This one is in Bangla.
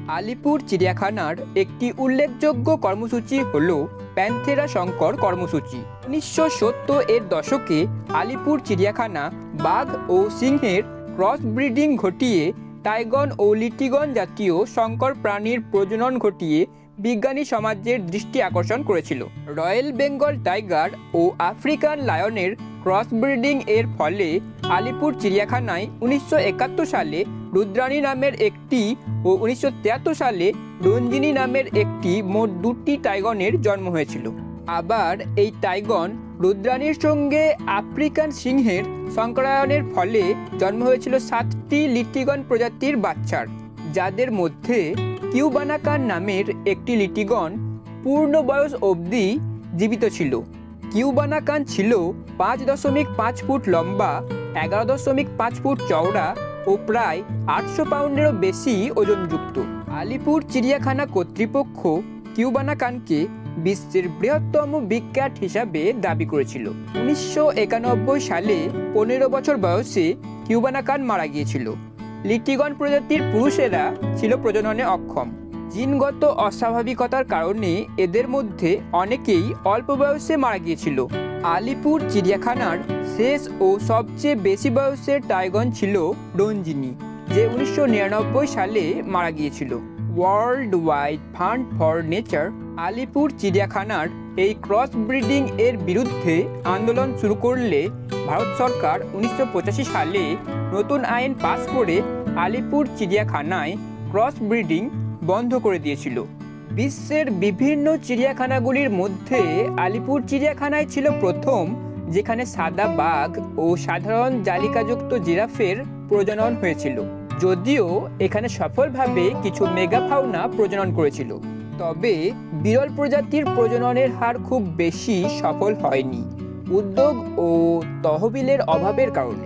আলিপুর চিড়িয়াখানার একটি উল্লেখযোগ্য কর্মসূচি হল প্যান্থেরা শঙ্কর কর্মসূচি। 1970 এর দশকে আলিপুর চিড়িয়াখানা বাঘ ও সিংহের ক্রস ব্রিডিং ঘটিয়ে টাইগন ও লিটিগন জাতীয় শঙ্কর প্রাণীর প্রজনন ঘটিয়ে বিজ্ঞানী সমাজের দৃষ্টি আকর্ষণ করেছিল। রয়্যাল বেঙ্গল টাইগার ও আফ্রিকান লায়নের ক্রস ব্রিডিং এর ফলে আলিপুর চিড়িয়াখানায় 1971 সালে রুদ্রাণী নামের একটি ও 1973 সালে রঞ্জিনী নামের একটি মোট 2টি টাইগনের জন্ম হয়েছিল। আবার এই টাইগন রুদ্রাণীর সঙ্গে আফ্রিকান সিংহের সংকরায়নের ফলে জন্ম হয়েছিল 7টি লিটিগন প্রজাতির বাচ্চার, যাদের মধ্যে কিউবানাকান নামের একটি লিটিগন পূর্ণ বয়স অবধি জীবিত ছিল। কিউবানাকান ছিল 5.5 ফুট লম্বা, 11.5 ফুট চওড়া ও প্রায় 800 পাউন্ডেরও বেশি ওজনযুক্ত। আলিপুর চিড়িয়াখানা কর্তৃপক্ষ কিউবানাকানকে বিশ্বের বৃহত্তম বিগ ক্যাট হিসাবে দাবি করেছিল। 1991 সালে 15 বছর বয়সে কিউবানাকান মারা গিয়েছিল। লিটিগন প্রজাতির পুরুষেরা ছিল প্রজননে অক্ষম। জিনগত অস্বাভাবিকতার কারণে এদের মধ্যে অনেকেই অল্প বয়সে মারা গিয়েছিল। আলিপুর চিড়িয়াখানার শেষ ও সবচেয়ে বেশি বয়সের টাইগন ছিল রঞ্জিনী, যে 1999 সালে মারা গিয়েছিল। World Wide Fund for Nature Alipur চিড়িয়াখানার এই ক্রস ব্রিডিং এর বিরুদ্ধে আন্দোলন শুরু করলে ভারত সরকার 1985 সালে নতুন আইন পাস করে আলিপুর চিড়িয়াখানায় ক্রস ব্রিডিং বন্ধ করে দিয়েছিল। বিশ্বের বিভিন্ন চিড়িয়াখানাগুলির মধ্যে আলিপুর চিড়িয়াখানায় ছিল প্রথম যেখানে সাদা বাঘ ও সাধারণ জালিকাযুক্ত জিরাফের প্রজনন হয়েছিল। যদিও এখানে সফলভাবে কিছু মেগাফাউনা প্রজনন করেছিল, তবে বিরল প্রজাতির প্রজননের হার খুব বেশি সফল হয়নি উদ্যোগ ও তহবিলের অভাবের কারণে।